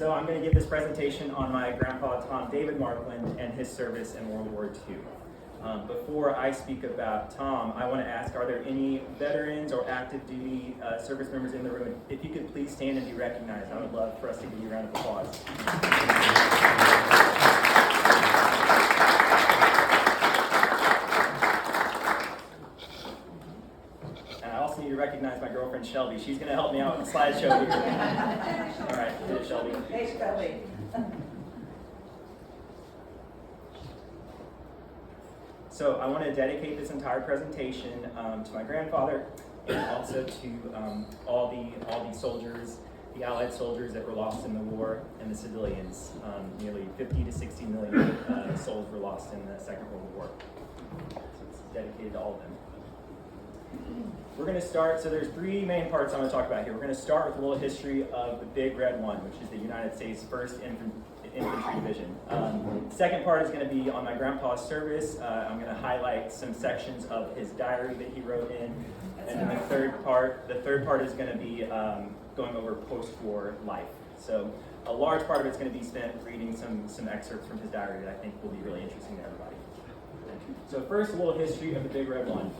So I'm going to give this presentation on my grandpa, Tom David Markland, and his service in World War II. Before I speak about Tom, I want to ask, are there any veterans or active duty service members in the room? If you could please stand and be recognized, I would love for us to give you a round of applause. And I also need to recognize my girlfriend, Shelby. She's going to help me out with the slideshow here. All right, hit it, Shelby. Hey, Shelby. So I want to dedicate this entire presentation to my grandfather and also to all the soldiers, the Allied soldiers that were lost in the war, and the civilians. Nearly 50 to 60 million souls were lost in the Second World War. So it's dedicated to all of them. We're going to start, so there's three main parts I'm going to talk about here. We're going to start with a little history of the Big Red One, which is the United States 1st Infantry Division. The second part is going to be on my grandpa's service. I'm going to highlight some sections of his diary that he wrote in. And then the third part is going to be going over post-war life. So a large part of it's going to be spent reading some excerpts from his diary that I think will be really interesting to everybody. So first, a little history of the Big Red One.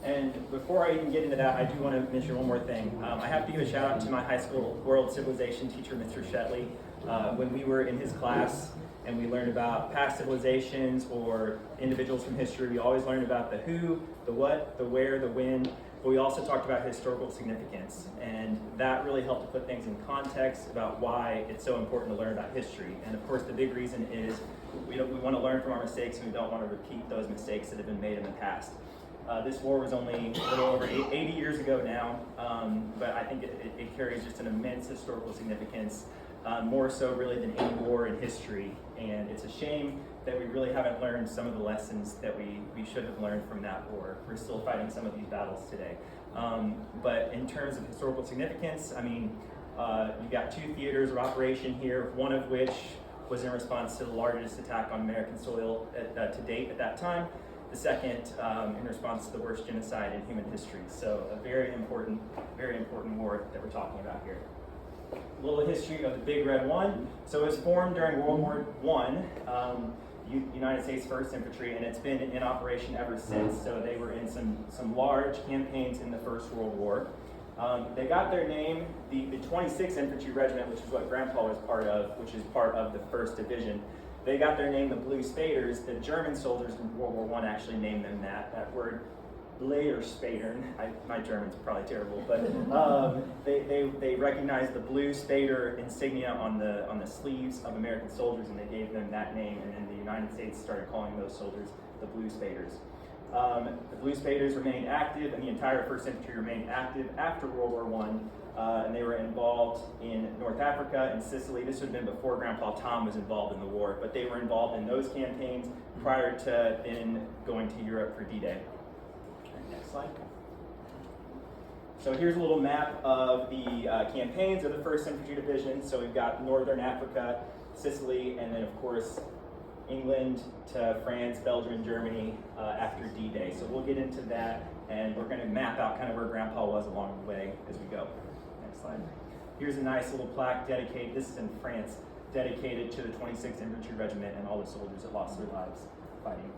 And before I even get into that, I do want to mention one more thing. I have to give a shout out to my high school world civilization teacher, Mr. Shetley. When we were in his class and we learned about past civilizations or individuals from history, we always learned about the who, the what, the where, the when, but we also talked about historical significance. And that really helped to put things in context about why it's so important to learn about history. And of course, the big reason is we want to learn from our mistakes and we don't want to repeat those mistakes that have been made in the past. This war was only a little over 80 years ago now, but I think it carries just an immense historical significance, more so really than any war in history. And it's a shame that we really haven't learned some of the lessons that we should have learned from that war. We're still fighting some of these battles today. But in terms of historical significance, I mean, you've got two theaters of operation here, one of which was in response to the largest attack on American soil to date at that time. The second in response to the worst genocide in human history. So a very important war that we're talking about here. A little history of the Big Red One. So it was formed during World War I, United States 1st Infantry, and it's been in operation ever since. So they were in some large campaigns in the First World War. They got their name, the 26th Infantry Regiment, which is what Grandpa was part of, which is part of the 1st Division. They got their name, the Blue Spaders. The German soldiers in World War I actually named them that. That word, Leierspadern, my German's probably terrible, but they recognized the Blue Spader insignia on the sleeves of American soldiers, and they gave them that name. And then the United States started calling those soldiers the Blue Spaders. The Blue Spaders remained active, and the entire 1st Infantry remained active after World War I. And they were involved in North Africa and Sicily. This would have been before Grandpa Tom was involved in the war, but they were involved in those campaigns prior to then going to Europe for D-Day. Next slide. So here's a little map of the campaigns of the 1st Infantry Division. So we've got Northern Africa, Sicily, and then of course England to France, Belgium, Germany after D-Day. So we'll get into that, and we're going to map out kind of where Grandpa was along the way as we go. Next slide. Here's a nice little plaque dedicated, this is in France, dedicated to the 26th Infantry Regiment and all the soldiers that lost their lives fighting.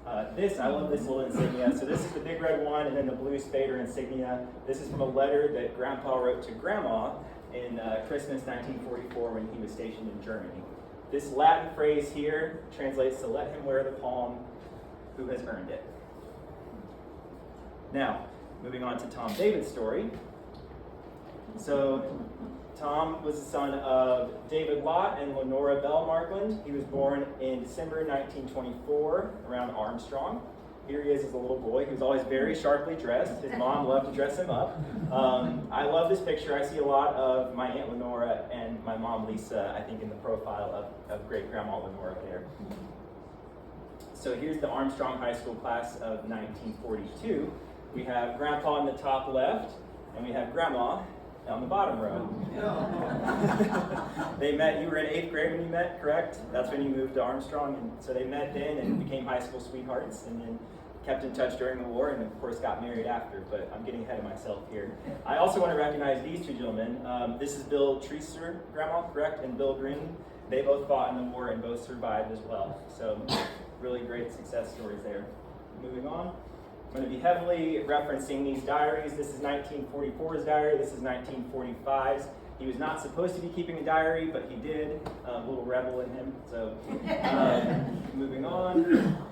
I love this little insignia. So this is the Big Red One and then the Blue Spader insignia. This is from a letter that Grandpa wrote to Grandma in Christmas 1944 when he was stationed in Germany. This Latin phrase here translates to "let him wear the palm who has earned it." Now, moving on to Tom David's story. So, Tom was the son of David Lott and Lenora Bell Markland. He was born in December 1924 around Armstrong. Here he is as a little boy. He was always very sharply dressed. His mom loved to dress him up. I love this picture. I see a lot of my Aunt Lenora and my mom Lisa, I think, in the profile of great-grandma Lenora there. So here's the Armstrong High School class of 1942. We have Grandpa in the top left, and we have Grandma on the bottom row. They met, you were in 8th grade when you met, correct? That's when you moved to Armstrong, and so they met then and became high school sweethearts, and then kept in touch during the war and of course got married after, but I'm getting ahead of myself here. I also want to recognize these two gentlemen. This is Bill Treaster, Grandma, correct, and Bill Green. They both fought in the war and both survived as well. So really great success stories there. Moving on. I'm going to be heavily referencing these diaries. This is 1944's diary. This is 1945's. He was not supposed to be keeping a diary, but he did. A little rebel in him. So moving on.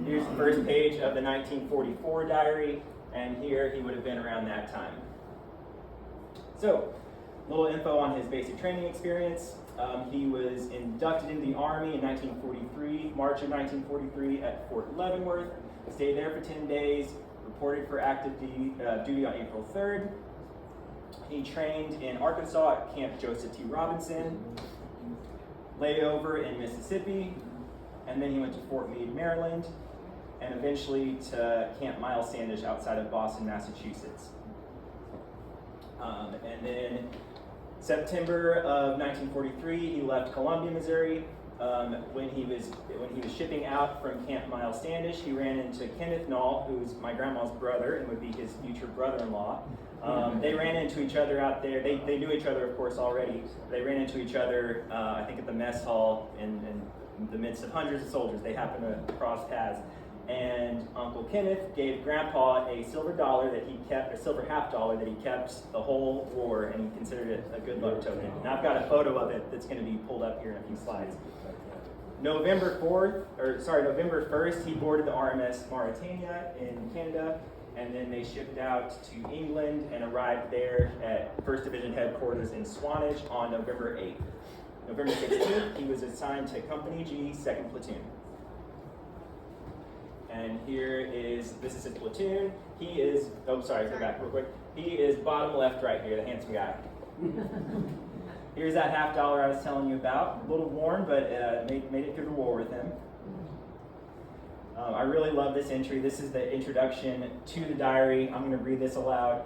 Here's the first page of the 1944 diary, and here he would have been around that time. So, a little info on his basic training experience. He was inducted into the Army in 1943, March of 1943 at Fort Leavenworth. Stayed there for 10 days, reported for active duty on April 3rd. He trained in Arkansas at Camp Joseph T. Robinson, layover in Mississippi, and then he went to Fort Meade, Maryland, and eventually to Camp Miles Standish outside of Boston, Massachusetts. And then September of 1943, he left Columbia, Missouri. When he was shipping out from Camp Miles Standish, he ran into Kenneth Knoll, who's my grandma's brother and would be his future brother-in-law. They ran into each other out there. They knew each other, of course, already. They ran into each other, I think, at the mess hall in the midst of hundreds of soldiers. They happened to cross paths. And Uncle Kenneth gave Grandpa a silver dollar that he kept, a silver $50 that he kept the whole war, and he considered it a good luck token. And I've got a photo of it that's going to be pulled up here in a few slides. November 1st, he boarded the RMS Mauritania in Canada, and then they shipped out to England and arrived there at 1st Division headquarters in Swanage on November 8th. November 16th, he was assigned to Company G, 2nd Platoon. And this is his platoon. He is, go back real quick. He is bottom left right here, the handsome guy. Here's that $50 I was telling you about. A little worn, but made it through the war with him. I really love this entry. This is the introduction to the diary. I'm going to read this aloud.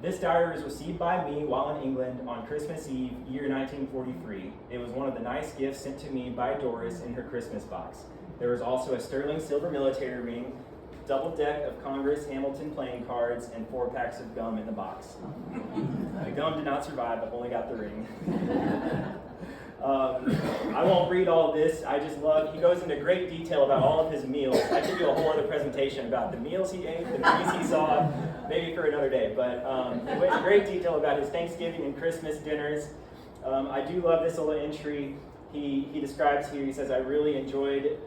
This diary was received by me while in England on Christmas Eve, year 1943. It was one of the nice gifts sent to me by Doris in her Christmas box. There was also a sterling silver military ring, double deck of Congress Hamilton playing cards, and 4 packs of gum in the box. The gum did not survive, but only got the ring. I won't read all of this. I just love, he goes into great detail about all of his meals. I could do a whole other presentation about the meals he ate, the movies he saw, maybe for another day. But he went into great detail about his Thanksgiving and Christmas dinners. I do love this little entry. He describes here, he says, I really enjoyed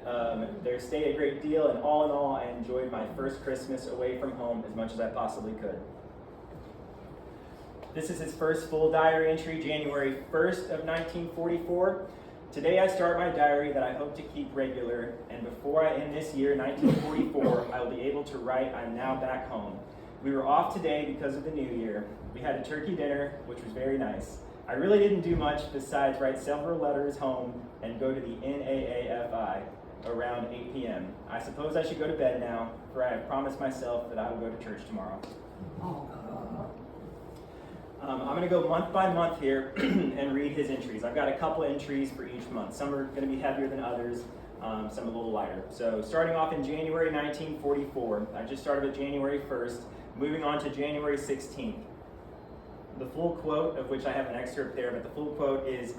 their stay a great deal, and all in all, I enjoyed my first Christmas away from home as much as I possibly could. This is his first full diary entry, January 1st of 1944. Today I start my diary that I hope to keep regular, and before I end this year, 1944, I will be able to write I'm now back home. We were off today because of the new year. We had a turkey dinner, which was very nice. I really didn't do much besides write several letters home and go to the NAAFI around 8 p.m. I suppose I should go to bed now, for I have promised myself that I will go to church tomorrow. I'm going to go month by month here and read his entries. I've got a couple entries for each month. Some are going to be heavier than others, some a little lighter. So starting off in January 1944, I just started with January 1st, moving on to January 16th. The full quote, of which I have an excerpt there, but the full quote is,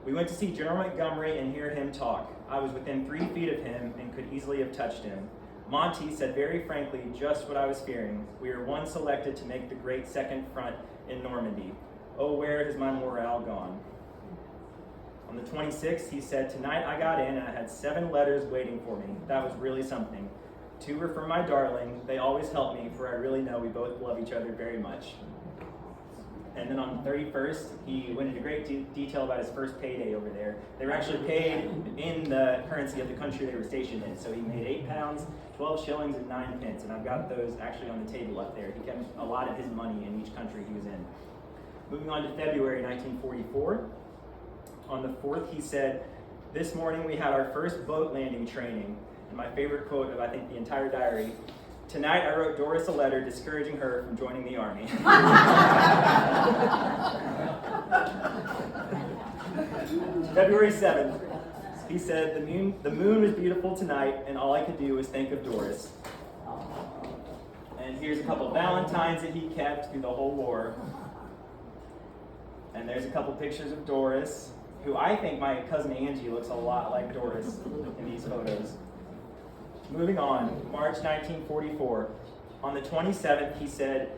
we went to see General Montgomery and hear him talk. I was within 3 feet of him and could easily have touched him. Monty said very frankly just what I was fearing. We are one selected to make the great second front in Normandy. Oh, where has my morale gone? On the 26th, he said, tonight I got in and I had 7 letters waiting for me. That was really something. 2 were from my darling. They always help me, for I really know we both love each other very much. And then on the 31st, he went into great detail about his first payday over there. They were actually paid in the currency of the country they were stationed in. So he made 8 pounds, 12 shillings, and 9 pence. And I've got those actually on the table up there. He kept a lot of his money in each country he was in. Moving on to February 1944. On the 4th, he said, this morning we had our first boat landing training. And my favorite quote of, I think, the entire diary, tonight I wrote Doris a letter discouraging her from joining the Army. February 7th, he said, the moon was beautiful tonight, and all I could do was think of Doris. here's a couple Valentines that he kept through the whole war. And there's a couple pictures of Doris, who I think my cousin Angie looks a lot like Doris in these photos. Moving on, March 1944. On the 27th, he said,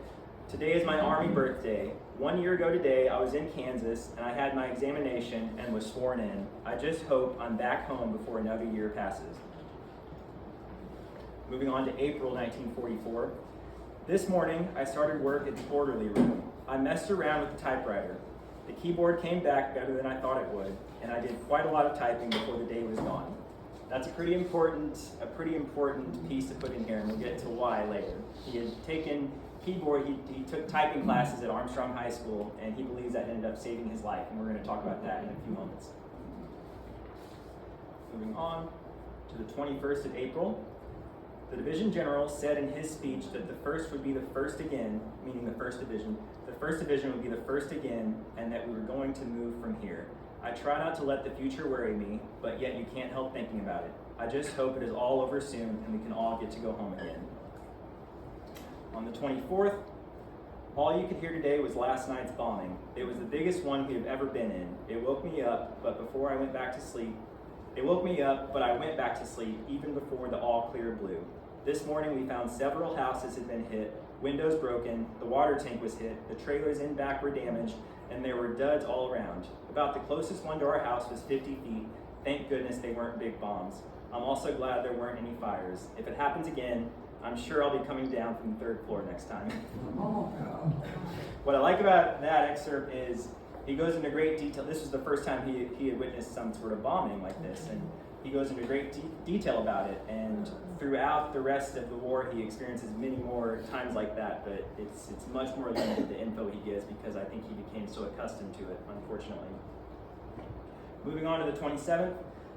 "Today is my Army birthday. 1 year ago today, I was in Kansas, and I had my examination and was sworn in. I just hope I'm back home before another year passes." Moving on to April 1944. "This morning, I started work at the orderly room. I messed around with the typewriter. The keyboard came back better than I thought it would, and I did quite a lot of typing before the day was gone." That's a pretty important piece to put in here, and we'll get to why later. He had taken keyboard, he took typing classes at Armstrong High School, and he believes that ended up saving his life, and we're going to talk about that in a few moments. Moving on to the 21st of April. The division general said in his speech that the 1st would be the first again, meaning the 1st Division. The 1st Division would be the first again, and that we were going to move from here. I try not to let the future worry me, but yet you can't help thinking about it. I just hope it is all over soon and we can all get to go home again. On the 24th, all you could hear today was last night's bombing. It was the biggest one we have ever been in. It woke me up, but I went back to sleep even before the all clear blew. This morning we found several houses had been hit, windows broken, the water tank was hit, the trailers in back were damaged, and there were duds all around. About the closest one to our house was 50 feet. Thank goodness they weren't big bombs. I'm also glad there weren't any fires. If it happens again, I'm sure I'll be coming down from the 3rd floor next time." What I like about that excerpt is he goes into great detail. This was the first time he had witnessed some sort of bombing like this, and he goes into great detail about it. And throughout the rest of the war, he experiences many more times like that, but it's much more limited, the info he gives, because I think he became so accustomed to it, unfortunately. Moving on to the 27th,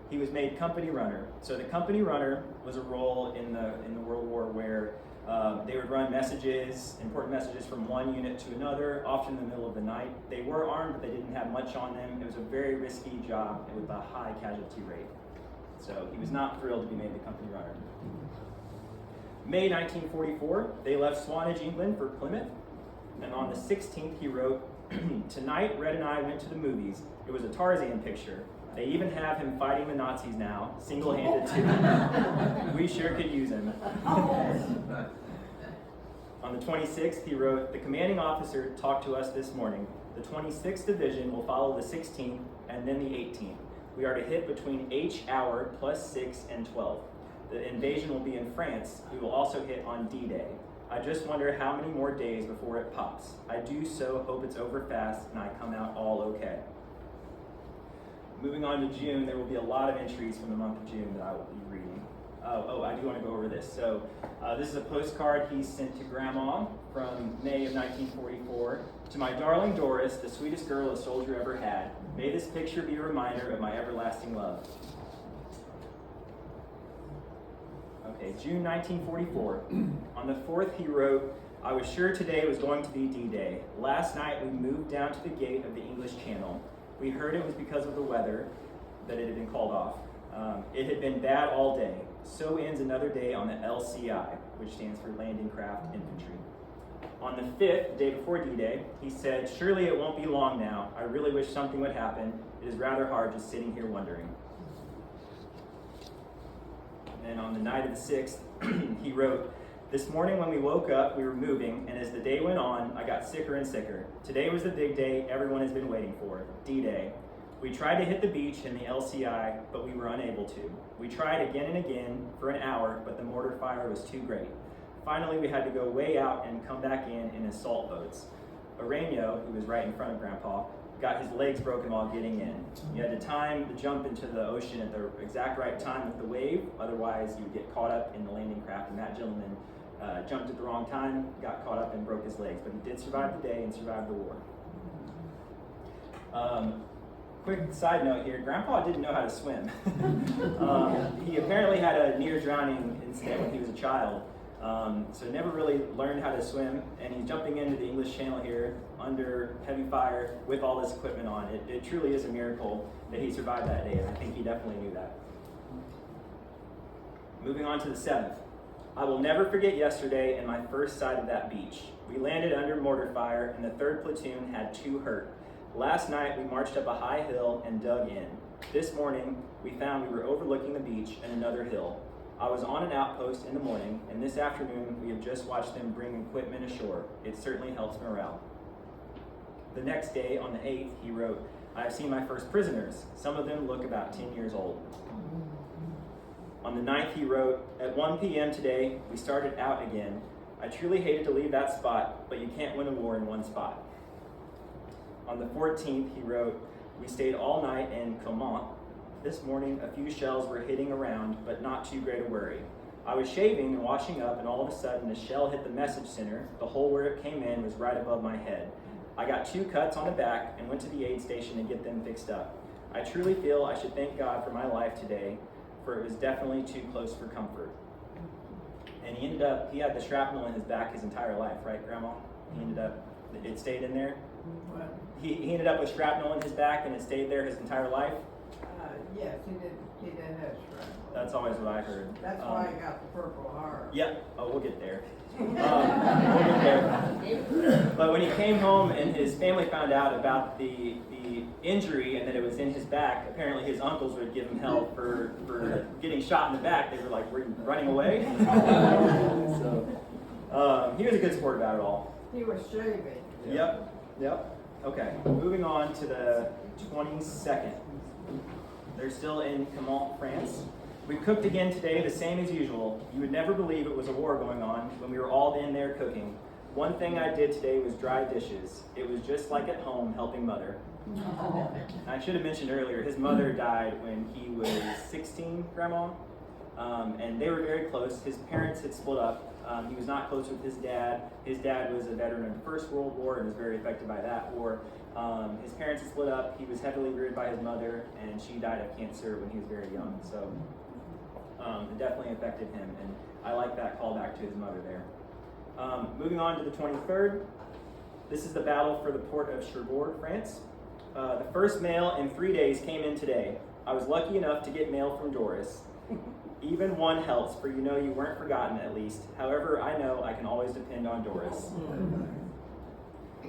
he was made company runner. So the company runner was a role in the World War where they would run important messages from one unit to another, often in the middle of the night. They were armed, but they didn't have much on them. It was a very risky job with a high casualty rate. So he was not thrilled to be made the company runner. May 1944, they left Swanage, England for Plymouth. And on the 16th, he wrote, "Tonight, Red and I went to the movies. It was a Tarzan picture. They even have him fighting the Nazis now, single-handed too. We sure could use him." On the 26th, he wrote, "The commanding officer talked to us this morning. The 26th Division will follow the 16th and then the 18th. We are to hit between H hour plus 6 and 12. The invasion will be in France. We will also hit on D-Day. I just wonder how many more days before it pops. I do so hope it's over fast and I come out all okay." Moving on to June, there will be a lot of entries from the month of June that I will be reading. I do want to go over this. So this is a postcard he sent to Grandma from May of 1944. "To my darling Doris, the sweetest girl a soldier ever had. May this picture be a reminder of my everlasting love." Okay, June 1944. On the 4th, he wrote, "I was sure today was going to be D-Day. Last night we moved down to the gate of the English Channel. We heard it was because of the weather that it had been called off. It had been bad all day. So ends another day on the LCI, which stands for Landing Craft Infantry." On the 5th, the day before D-Day, he said, "Surely it won't be long now. I really wish something would happen. It is rather hard just sitting here wondering." And on the night of the 6th, he wrote, "This morning when we woke up, we were moving, and as the day went on, I got sicker and sicker. Today was the big day everyone has been waiting for, D-Day. We tried to hit the beach and the LCI, but we were unable to. We tried again and again for an hour, but the mortar fire was too great. Finally, we had to go way out and come back in assault boats. Areno, who was right in front of Grandpa, got his legs broken while getting in. You had to time the jump into the ocean at the exact right time with the wave, otherwise you would get caught up in the landing craft, and that gentleman jumped at the wrong time, got caught up and broke his legs, but he did survive the day and survive the war." Quick side note here, Grandpa didn't know how to swim. He apparently had a near drowning incident when he was a child, so never really learned how to swim, and he's jumping into the English Channel here under heavy fire with all this equipment on. It truly is a miracle that he survived that day, and I think he definitely knew that. Moving on to the 7th. I will never forget yesterday and my first sight of that beach. We landed under mortar fire and the 3rd platoon had 2 hurt. Last night we marched up a high hill and dug in. This morning we found we were overlooking the beach and another hill. I was on an outpost in the morning, and this afternoon we have just watched them bring equipment ashore. It certainly helps morale. The next day, on the 8th, he wrote, I have seen my first prisoners. Some of them look about 10 years old. On the 9th, he wrote, at 1 p.m. today, we started out again. I truly hated to leave that spot, but you can't win a war in one spot. On the 14th, he wrote, we stayed all night in Comont. This morning, a few shells were hitting around, but not too great a worry. I was shaving and washing up, and all of a sudden, a shell hit the message center. The hole where it came in was right above my head. I got 2 cuts on the back and went to the aid station to get them fixed up. I truly feel I should thank God for my life today, for it was definitely too close for comfort. And he had the shrapnel in his back his entire life, right, Grandma? It stayed in there? What? He ended up with shrapnel in his back and it stayed there his entire life? Yes, he did have shrapnel. That's always what I heard. That's why he got the Purple Heart. Yep. Oh, we'll get there. We'll get there. But when he came home and his family found out about the injury and that it was in his back, apparently his uncles would give him hell for getting shot in the back. They were like, were you running away? So he was a good sport about it all. He was shaving. Yep. Okay, moving on to the 22nd. They're still in Caumont, France. We cooked again today, the same as usual. You would never believe it was a war going on when we were all in there cooking. One thing I did today was dry dishes. It was just like at home helping Mother. I should have mentioned earlier, his mother died when he was 16, Grandma, and they were very close. His parents had split up. He was not close with his dad. His dad was a veteran of the First World War and was very affected by that war. His parents had split up. He was heavily reared by his mother, and she died of cancer when he was very young. So it definitely affected him, and I like that callback to his mother there. Moving on to the 23rd. This is the battle for the port of Cherbourg, France. The first mail in 3 days came in today. I was lucky enough to get mail from Doris. Even one helps, for you know you weren't forgotten at least. However, I know I can always depend on Doris.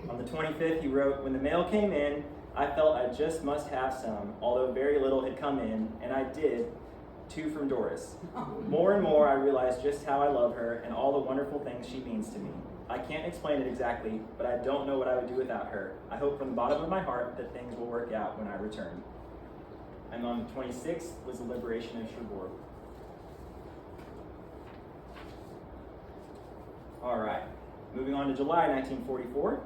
On the 25th, he wrote, when the mail came in, I felt I just must have some, although very little had come in, and I did, 2 from Doris. More and more, I realized just how I love her and all the wonderful things she means to me. I can't explain it exactly, but I don't know what I would do without her. I hope from the bottom of my heart that things will work out when I return. And on the 26th was the liberation of Cherbourg. All right, moving on to July 1944.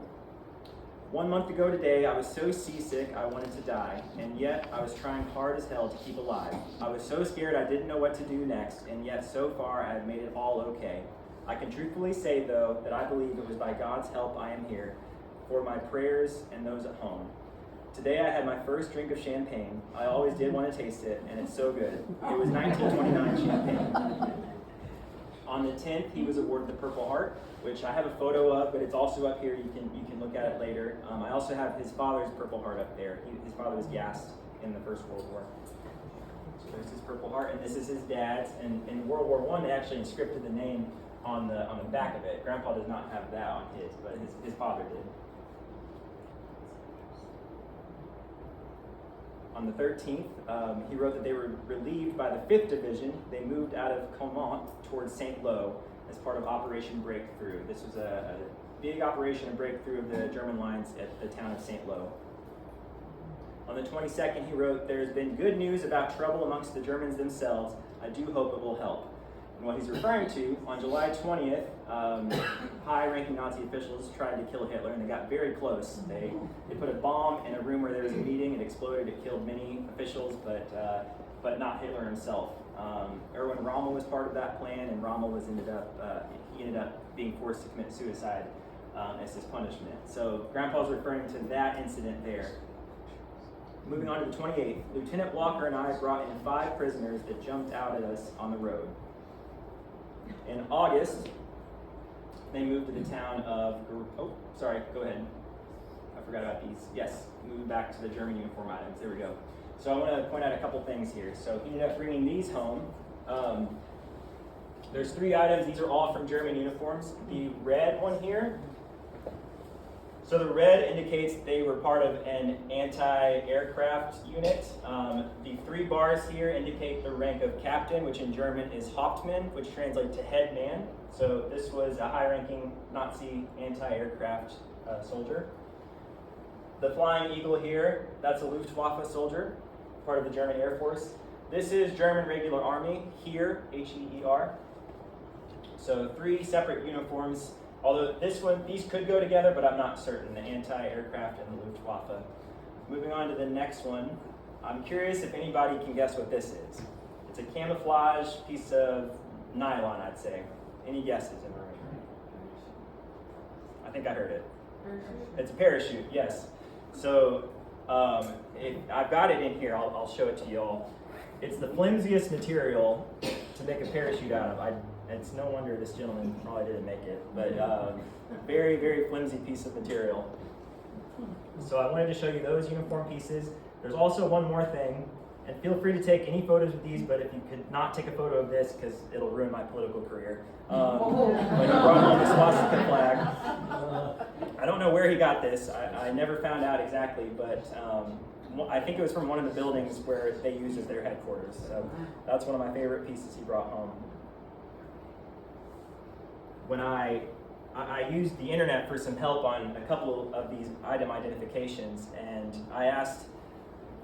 1 month ago today, I was so seasick I wanted to die, and yet I was trying hard as hell to keep alive. I was so scared I didn't know what to do next, and yet so far I have made it all okay. I can truthfully say, though, that I believe it was by God's help I am here, for my prayers and those at home. Today I had my first drink of champagne. I always did want to taste it, and it's so good. It was 1929 champagne. On the 10th, he was awarded the Purple Heart, which I have a photo of, but it's also up here. You can look at it later. I also have his father's Purple Heart up there. His father was gassed in the First World War. So there's his Purple Heart, and this is his dad's. And in World War I, they actually inscripted the name on the back of it. Grandpa does not have that on his, but his father did. On the 13th, he wrote that they were relieved by the 5th Division. They moved out of Caumont towards St. Lo as part of Operation Breakthrough. This was a big operation and breakthrough of the German lines at the town of St. Lo. On the 22nd, he wrote, there has been good news about trouble amongst the Germans themselves. I do hope it will help. And what he's referring to, on July 20th, high-ranking Nazi officials tried to kill Hitler, and they got very close. They put a bomb in a room where there was a meeting. It exploded. It killed many officials, but not Hitler himself. Erwin Rommel was part of that plan, and Rommel ended up being forced to commit suicide as his punishment. So Grandpa's referring to that incident there. Moving on to the 28th, Lieutenant Walker and I brought in 5 prisoners that jumped out at us on the road. In August, they moved to the town of, oh, sorry, go ahead. I forgot about these. Yes, moving back to the German uniform items. There we go. So I want to point out a couple things here. So he ended up bringing these home. There's 3 items. These are all from German uniforms. The red one here. So the red indicates they were part of an anti-aircraft unit. The 3 bars here indicate the rank of captain, which in German is Hauptmann, which translates to head man. So this was a high-ranking Nazi anti-aircraft soldier. The flying eagle here, that's a Luftwaffe soldier, part of the German Air Force. This is German Regular Army, here, H-E-E-R. So 3 separate uniforms. Although these could go together, but I'm not certain, the anti-aircraft and the Luftwaffe. Moving on to the next one, I'm curious if anybody can guess what this is. It's a camouflage piece of nylon, I'd say. Any guesses in the room? I think I heard it. It's a parachute, yes. So I've got it in here, I'll show it to you all. It's the flimsiest material to make a parachute out of. It's no wonder this gentleman probably didn't make it, but very, very flimsy piece of material. So I wanted to show you those uniform pieces. There's also one more thing, and feel free to take any photos with these, but if you could not take a photo of this, because it'll ruin my political career. When he brought home the swastika flag. I don't know where he got this. I never found out exactly, but I think it was from one of the buildings where they used as their headquarters. So that's one of my favorite pieces he brought home. When I used the internet for some help on a couple of these item identifications, and I asked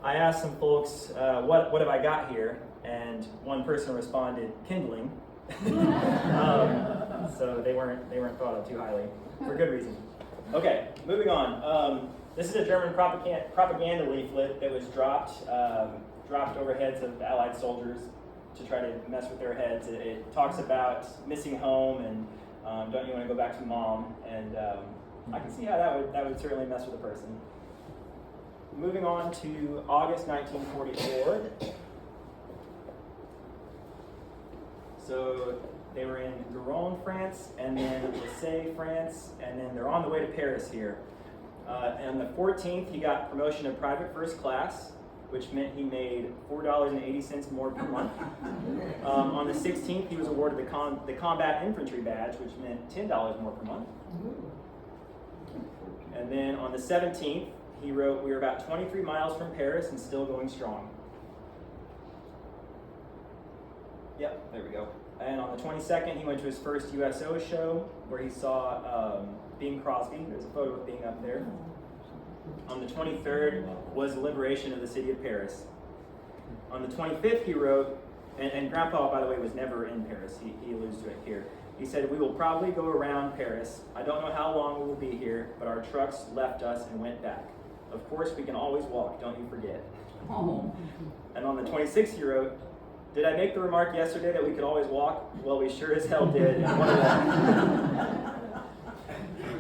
some folks, what have I got here? And one person responded, kindling. So they weren't thought of too highly, for good reason. Okay, moving on. This is a German propaganda leaflet that was dropped over heads of Allied soldiers to try to mess with their heads. It talks about missing home and don't you want to go back to mom? And I can see how that would certainly mess with a person. Moving on to August 1944. So they were in Garonne, France, and then Marseille, France, and then they're on the way to Paris here. On the 14th, he got promotion to private first class, which meant he made $4.80 more per month. On the 16th, he was awarded the Combat Infantry Badge, which meant $10 more per month. And then on the 17th, he wrote, "We are about 23 miles from Paris and still going strong." Yep, there we go. And on the 22nd, he went to his first USO show where he saw Bing Crosby. There's a photo of Bing up there. On the 23rd was the liberation of the city of Paris. On the 25th, he wrote, and Grandpa, by the way, was never in Paris. He alludes to it here. He said, "We will probably go around Paris. I don't know how long we will be here, but our trucks left us and went back. Of course, we can always walk, don't you forget." Oh. And on the 26th, he wrote, "Did I make the remark yesterday that we could always walk? Well, we sure as hell did." And one of them.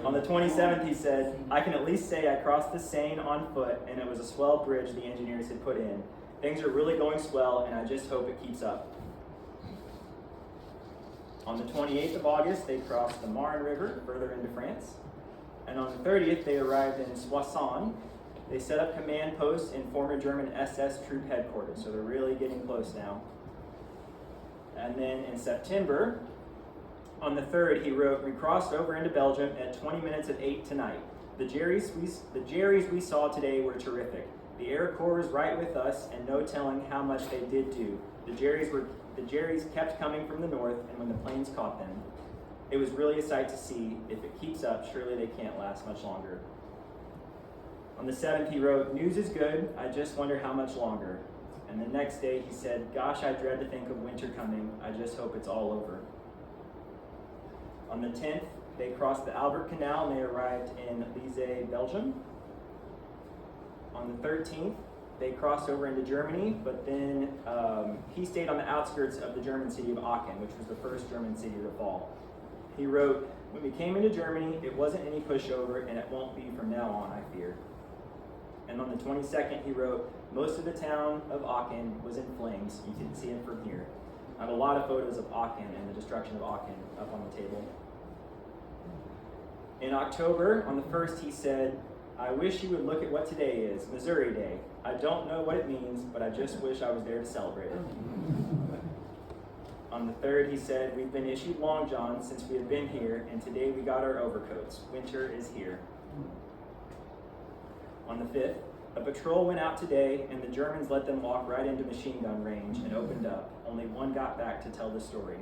On the 27th, he said, "I can at least say I crossed the Seine on foot, and it was a swell bridge the engineers had put in. Things are really going swell, and I just hope it keeps up." On the 28th of August, they crossed the Marne River further into France. And on the 30th, they arrived in Soissons. They set up command posts in former German SS troop headquarters, so they're really getting close now. And then in September, on the 3rd, he wrote, "We crossed over into Belgium at 20 minutes of 8 tonight. The Jerrys we saw today were terrific. The Air Corps was right with us, and no telling how much they did do. The Jerrys kept coming from the north, and when the planes caught them, it was really a sight to see. If it keeps up, surely they can't last much longer." On the 7th, he wrote, "News is good. I just wonder how much longer." And the next day, he said, "Gosh, I dread to think of winter coming. I just hope it's all over." On the 10th, they crossed the Albert Canal and they arrived in Lisieux, Belgium. On the 13th, they crossed over into Germany, but then he stayed on the outskirts of the German city of Aachen, which was the first German city to fall. He wrote, "When we came into Germany, it wasn't any pushover, and it won't be from now on, I fear." And on the 22nd, he wrote, "Most of the town of Aachen was in flames. You can see it from here." I have a lot of photos of Aachen and the destruction of Aachen up on the table. In October, on the 1st, he said, "I wish you would look at what today is, Missouri Day. I don't know what it means, but I just wish I was there to celebrate it." On the 3rd, he said, "We've been issued long johns since we have been here, and today we got our overcoats. Winter is here." On the 5th, a patrol went out today, and the Germans let them walk right into machine gun range and opened up. Only one got back to tell the story.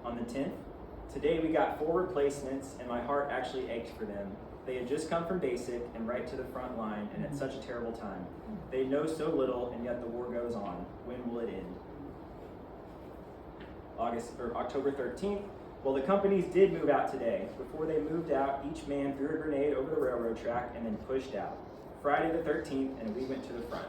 On the 10th, today we got 4 replacements, and my heart actually ached for them. They had just come from basic and right to the front line, and at such a terrible time. They know so little, and yet the war goes on. When will it end? October 13th, well, the companies did move out today. Before they moved out, each man threw a grenade over the railroad track and then pushed out. Friday the 13th, and we went to the front.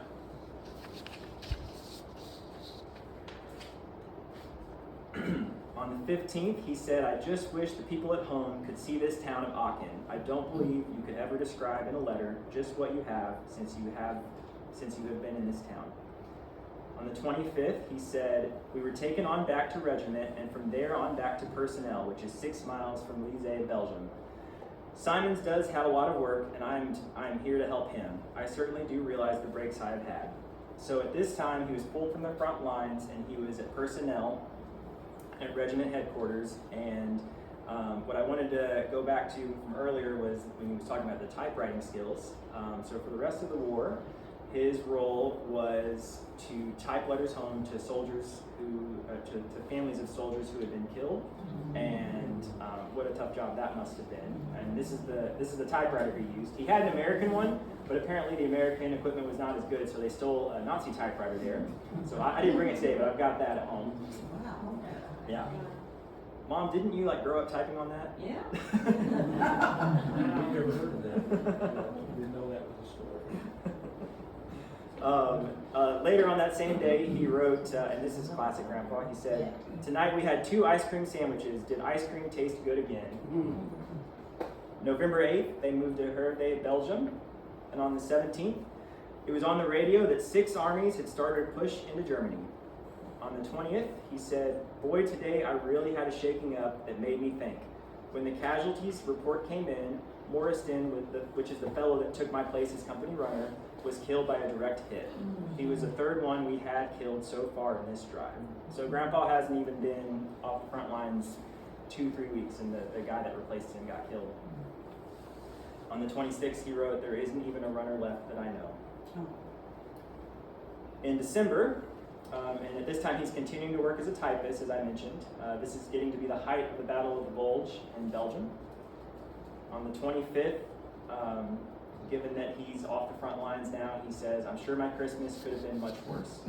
On the 15th, he said, "I just wish the people at home could see this town of Aachen. I don't believe you could ever describe in a letter just what you have since you have been in this town." On the 25th, he said, "We were taken on back to regiment and from there on back to personnel, which is 6 miles from Lisieux, Belgium. Simons does have a lot of work, and I'm here to help him. I certainly do realize the breaks I have had." So at this time, he was pulled from the front lines, and he was at personnel at regiment headquarters. And what I wanted to go back to from earlier was when he was talking about the typewriting skills. So for the rest of the war, his role was to type letters home to soldiers to families of soldiers who had been killed, and what a tough job that must have been. And this is the typewriter he used. He had an American one, but apparently the American equipment was not as good, so they stole a Nazi typewriter there. So I didn't bring it today, but I've got that at home. Wow. Yeah. Mom, didn't you grow up typing on that? Yeah. We've never heard of that. We didn't know that was a story. Later on that same day, he wrote, and this is classic Grandpa, he said, "Tonight we had 2 ice cream sandwiches. Did ice cream taste good again?" November 8th, they moved to Hervé, Belgium. And on the 17th, it was on the radio that 6 armies had started a push into Germany. On the 20th, he said, "Boy, today I really had a shaking up that made me think. When the casualties report came in, Morriston, which is the fellow that took my place as company runner, was killed by a direct hit. He was the 3rd one we had killed so far in this drive." So Grandpa hasn't even been off the front lines 2-3 weeks, and the guy that replaced him got killed. On the 26th, he wrote, "There isn't even a runner left that I know." In December, and at this time he's continuing to work as a typist, as I mentioned. This is getting to be the height of the Battle of the Bulge in Belgium. On the 25th, given that he's off the front lines now, he says, "I'm sure my Christmas could have been much worse."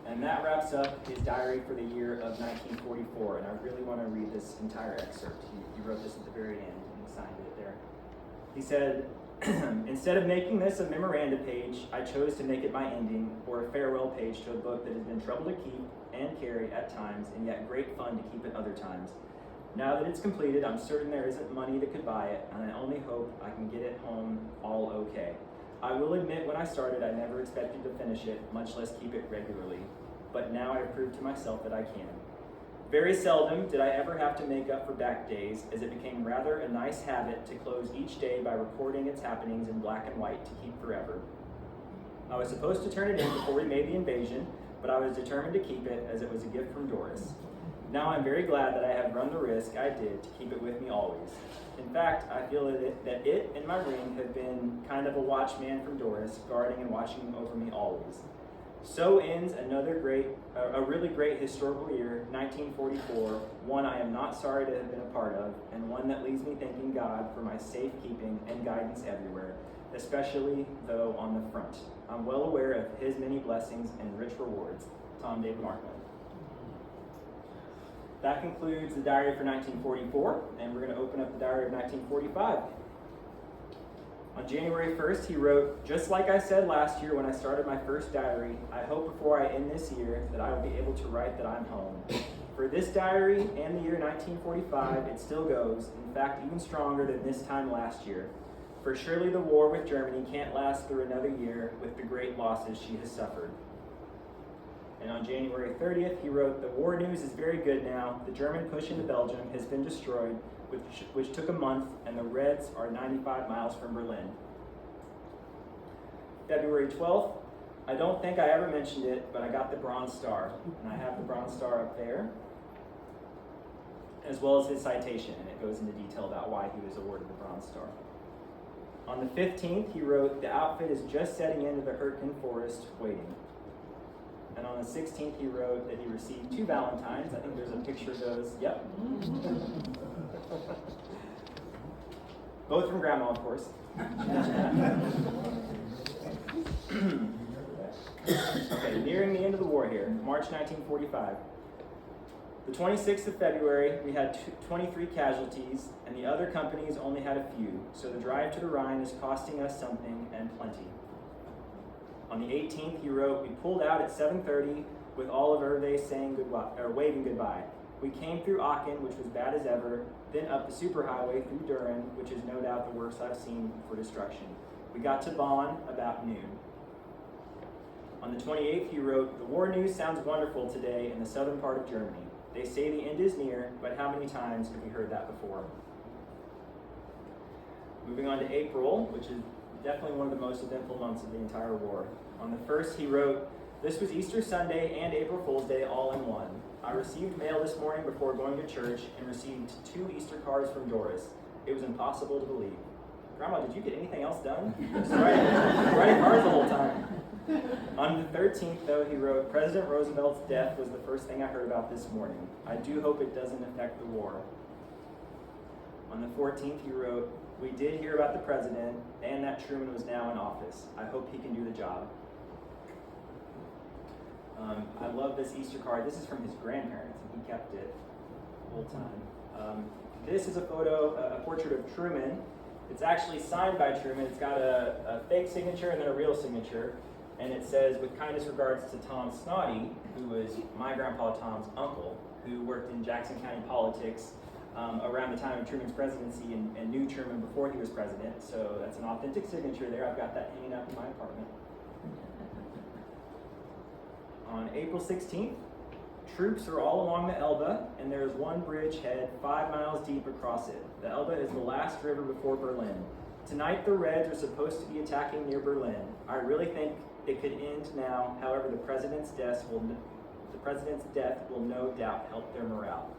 And that wraps up his diary for the year of 1944, and I really want to read this entire excerpt. He wrote this at the very end, and he signed it there. He said, "Instead of making this a memoranda page, I chose to make it my ending, or a farewell page to a book that has been trouble to keep and carry at times, and yet great fun to keep at other times. Now that it's completed, I'm certain there isn't money that could buy it, and I only hope I can get it home all okay. I will admit when I started, I never expected to finish it, much less keep it regularly. But now I have proved to myself that I can. Very seldom did I ever have to make up for back days, as it became rather a nice habit to close each day by recording its happenings in black and white to keep forever. I was supposed to turn it in before we made the invasion, but I was determined to keep it as it was a gift from Doris. Now I'm very glad that I have run the risk I did to keep it with me always. In fact, I feel that it and my ring have been kind of a watchman from Doris, guarding and watching over me always. So ends a really great historical year, 1944, one I am not sorry to have been a part of, and one that leaves me thanking God for my safekeeping and guidance everywhere, especially though on the front. I'm well aware of his many blessings and rich rewards. Tom David Markland." That concludes the diary for 1944, and we're going to open up the diary of 1945. On January 1st, he wrote, "Just like I said last year when I started my first diary, I hope before I end this year that I will be able to write that I'm home. For this diary and the year 1945, it still goes, in fact, even stronger than this time last year. For surely the war with Germany can't last through another year with the great losses she has suffered." And on January 30th, he wrote, "The war news is very good now. The German push into Belgium has been destroyed, which took a month, and the Reds are 95 miles from Berlin." February 12th, I don't think I ever mentioned it, but I got the Bronze Star, and I have the Bronze Star up there, as well as his citation, and it goes into detail about why he was awarded the Bronze Star. On the 15th, he wrote, "The outfit is just setting into the Hurtgen Forest, waiting." And on the 16th, he wrote that he received 2 Valentines. I think there's a picture of those. Yep. Both from Grandma, of course. Okay, nearing the end of the war here, March 1945. The 26th of February, we had 23 casualties, and the other companies only had a few, so the drive to the Rhine is costing us something, and plenty. On the 18th, he wrote, "We pulled out at 7:30 with all of Hervé saying goodbye, or waving goodbye. We came through Aachen, which was bad as ever, then up the superhighway through Düren, which is no doubt the worst I've seen for destruction. We got to Bonn about noon." On the 28th, he wrote, "The war news sounds wonderful today in the southern part of Germany. They say the end is near, but how many times have we heard that before?" Moving on to April, which is definitely one of the most eventful months of the entire war. On the 1st, he wrote, "This was Easter Sunday and April Fool's Day all in one. I received mail this morning before going to church and received 2 Easter cards from Doris. It was impossible to believe." Grandma, did you get anything else done? Just writing cards the whole time. On the 13th, though, he wrote, "President Roosevelt's death was the first thing I heard about this morning. I do hope it doesn't affect the war." On the 14th, he wrote, "We did hear about the president and that Truman was now in office. I hope he can do the job." I love this Easter card. This is from his grandparents, and he kept it the whole time. This is a photo, a portrait of Truman. It's actually signed by Truman. It's got a fake signature and then a real signature. And it says, "With kindest regards to Tom Snoddy," who was my grandpa Tom's uncle, who worked in Jackson County politics around the time of Truman's presidency and knew Truman before he was president. So that's an authentic signature there. I've got that hanging up in my apartment. On April 16th, troops are all along the Elbe, and there is one bridge head 5 miles deep across it. The Elbe is the last river before Berlin. Tonight the Reds are supposed to be attacking near Berlin. I really think it could end now. However, the president's death will no doubt help their morale."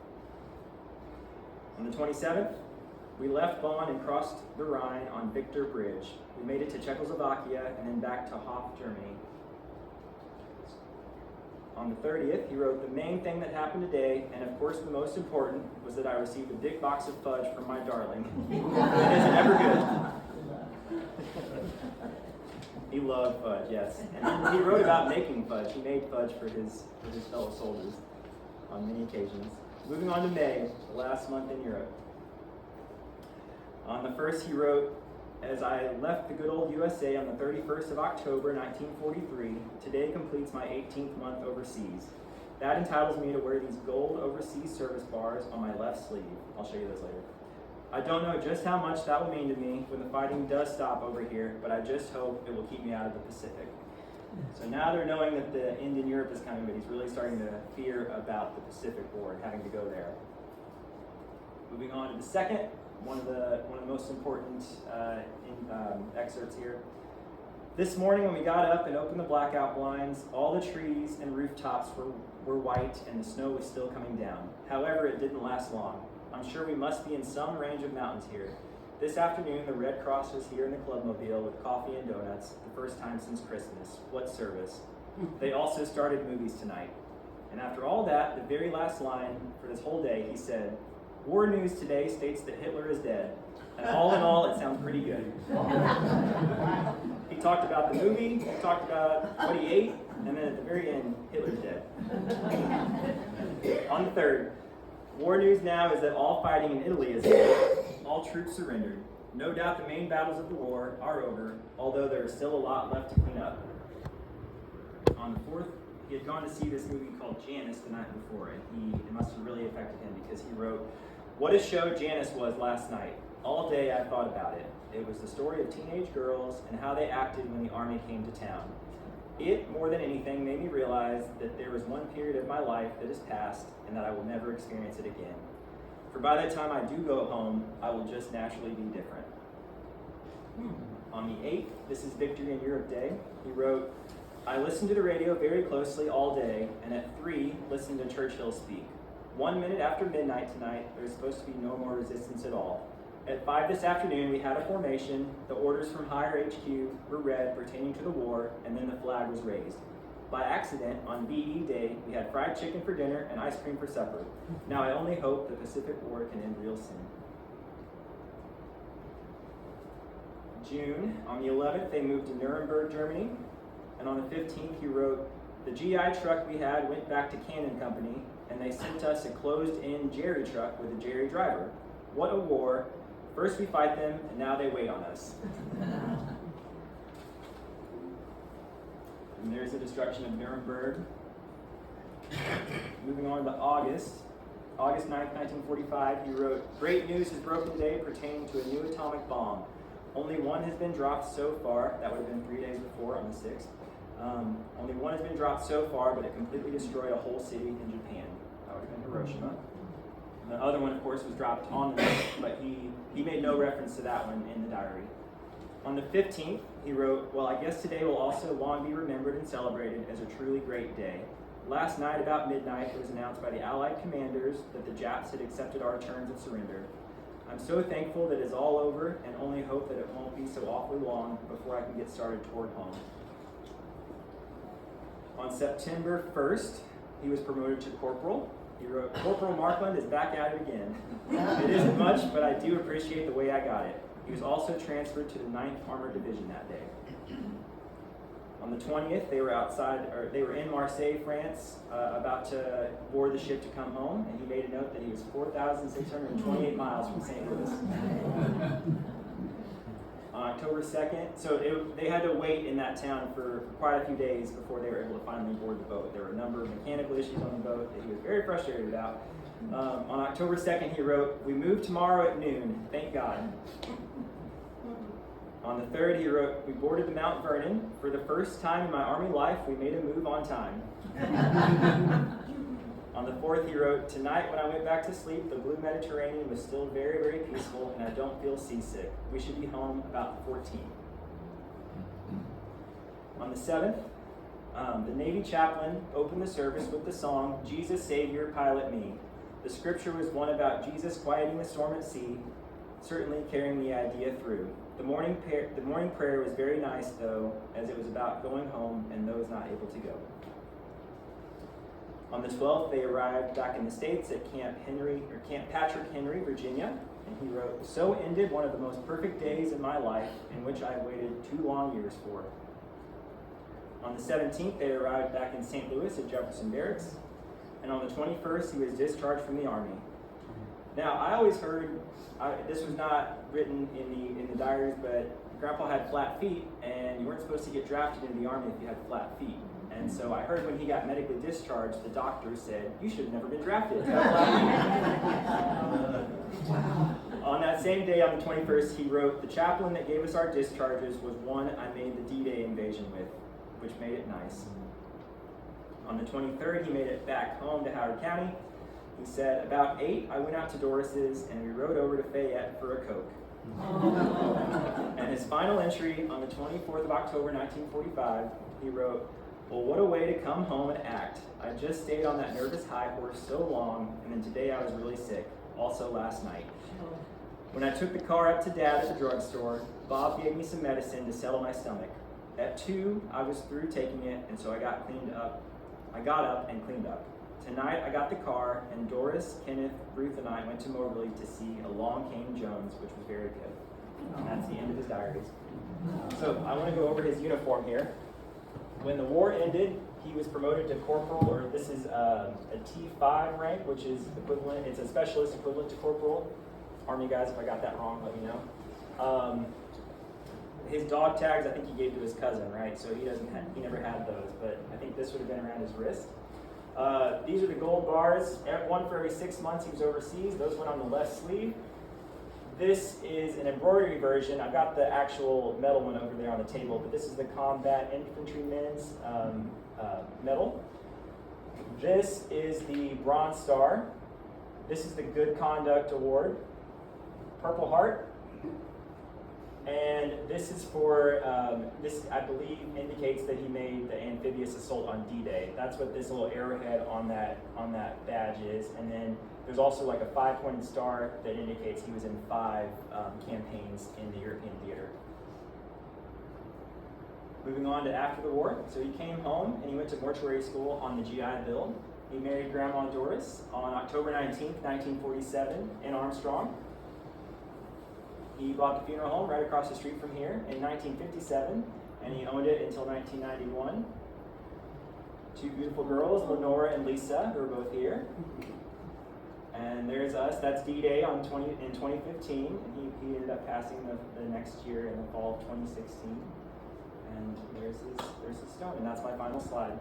On the 27th, we left Bonn and crossed the Rhine on Victor Bridge. We made it to Czechoslovakia and then back to Hof, Germany. On the 30th, he wrote, "The main thing that happened today, and of course the most important, was that I received a big box of fudge from my darling. It isn't ever good." He loved fudge, yes. And he wrote about making fudge. He made fudge for his fellow soldiers on many occasions. Moving on to May, the last month in Europe. On the 1st, he wrote, "As I left the good old USA on the 31st of October, 1943, today completes my 18th month overseas. That entitles me to wear these gold overseas service bars on my left sleeve." I'll show you those later. "I don't know just how much that will mean to me when the fighting does stop over here, but I just hope it will keep me out of the Pacific." So now they're knowing that the end in Europe is coming, but he's really starting to fear about the Pacific War and having to go there. Moving on to the second, one of the most important excerpts here. "This morning when we got up and opened the blackout blinds, all the trees and rooftops were white and the snow was still coming down. However, it didn't last long. I'm sure we must be in some range of mountains here. This afternoon, the Red Cross was here in the Clubmobile with coffee and donuts, the first time since Christmas. What service. They also started movies tonight." And after all that, the very last line for this whole day, he said, "War news today states that Hitler is dead. And all in all, it sounds pretty good." He talked about the movie, he talked about what he ate, and then at the very end, Hitler's dead. On the 3rd, "War news now is that all fighting in Italy is over. All troops surrendered. No doubt the main battles of the war are over, although there is still a lot left to clean up." On the 4th, he had gone to see this movie called Janice the night before, and it must have really affected him because he wrote, "What a show Janice was last night. All day I thought about it. It was the story of teenage girls and how they acted when the army came to town. It, more than anything, made me realize that there was one period of my life that is past and that I will never experience it again. For by the time I do go home, I will just naturally be different." On the 8th, this is Victory in Europe Day, he wrote, I listened to the radio very closely all day, and at 3, listened to Churchill speak. 1 minute after midnight tonight, there was supposed to be no more resistance at all. At 5 this afternoon, we had a formation. The orders from higher HQ were read pertaining to the war, and then the flag was raised. By accident, on VE Day, we had fried chicken for dinner and ice cream for supper. Now I only hope the Pacific War can end real soon. June, on the 11th, they moved to Nuremberg, Germany. And on the 15th, he wrote, the GI truck we had went back to Cannon Company, and they sent us a closed-in Jerry truck with a Jerry driver. What a war. First we fight them, and now they wait on us. And there's the destruction of Nuremberg. Moving on to August 9th, 1945, he wrote, great news has broken today pertaining to a new atomic bomb. Only one has been dropped so far. That would have been 3 days before, on the 6th. Only one has been dropped so far, but it completely destroyed a whole city in Japan. That would have been Hiroshima. And the other one, of course, was dropped on the 9th, but he made no reference to that one in the diary. On the 15th, he wrote, well, I guess today will also long be remembered and celebrated as a truly great day. Last night, about midnight, it was announced by the Allied commanders that the Japs had accepted our terms of surrender. I'm so thankful that it's all over, and only hope that it won't be so awfully long before I can get started toward home. On September 1st, he was promoted to corporal. He wrote, Corporal Markland is back at it again. It isn't much, but I do appreciate the way I got it. He was also transferred to the 9th Armored Division that day. On the 20th, they were in Marseille, France, about to board the ship to come home, and he made a note that he was 4,628 miles from St. Louis. On October 2nd, so they had to wait in that town for quite a few days before they were able to finally board the boat. There were a number of mechanical issues on the boat that he was very frustrated about. On October 2nd, he wrote, we move tomorrow at noon, thank God. On the 3rd, he wrote, we boarded the Mount Vernon. For the first time in my Army life, we made a move on time. On the 4th, he wrote, tonight when I went back to sleep, the blue Mediterranean was still very, very peaceful, and I don't feel seasick. We should be home about the 14th. On the 7th, the Navy chaplain opened the service with the song, Jesus, Savior, Pilot Me. The scripture was one about Jesus quieting the storm at sea, certainly carrying the idea through. The morning prayer was very nice, though, as it was about going home and those not able to go. On the 12th, they arrived back in the States at Camp Patrick Henry, Virginia, and he wrote, so ended one of the most perfect days in my life, in which I waited 2 long years for. On the 17th, they arrived back in St. Louis at Jefferson Barracks, and on the 21st, he was discharged from the Army. Now, I always heard, this was not written in the diaries, but Grandpa had flat feet, and you weren't supposed to get drafted into the Army if you had flat feet. And so I heard when he got medically discharged, the doctor said, you should have never been drafted. Wow. On that same day, on the 21st, he wrote, the chaplain that gave us our discharges was one I made the D-Day invasion with, which made it nice. On the 23rd, he made it back home to Howard County. He said, about 8, I went out to Doris's, and we rode over to Fayette for a Coke. And his final entry on the 24th of October, 1945, he wrote, well, what a way to come home and act. I just stayed on that nervous high horse so long, and then today I was really sick, also last night. When I took the car up to Dad at the drugstore, Bob gave me some medicine to settle my stomach. At 2, I was through taking it, and so I got up and cleaned up. Tonight I got the car, and Doris, Kenneth, Ruth, and I went to Moberly to see Along Came Jones, which was very good. And that's the end of his diaries. So I want to go over his uniform here. When the war ended, he was promoted to corporal, or this is a T5 rank, which is equivalent, it's a specialist equivalent to corporal. Army guys, if I got that wrong, let me know. His dog tags, I think he gave to his cousin, right? So he never had those, but I think this would have been around his wrist. These are the gold bars. One for every 6 months he was overseas. Those went on the left sleeve. This is an embroidery version. I've got the actual metal one over there on the table, but this is the Combat Infantryman's medal. This is the Bronze Star. This is the Good Conduct Award. Purple Heart. And this is for, this I believe indicates that he made the amphibious assault on D-Day. That's what this little arrowhead on that badge is. And then there's also like a 5-pointed star that indicates he was in 5 campaigns in the European theater. Moving on to after the war. So he came home and he went to mortuary school on the GI Bill. He married Grandma Doris on October 19th, 1947 in Armstrong. He bought the funeral home right across the street from here in 1957, and he owned it until 1991. 2 beautiful girls, Lenora and Lisa, who are both here. And there's us, that's D-Day in 2015, and he ended up passing the next year in the fall of 2016. And there's his stone, and that's my final slide.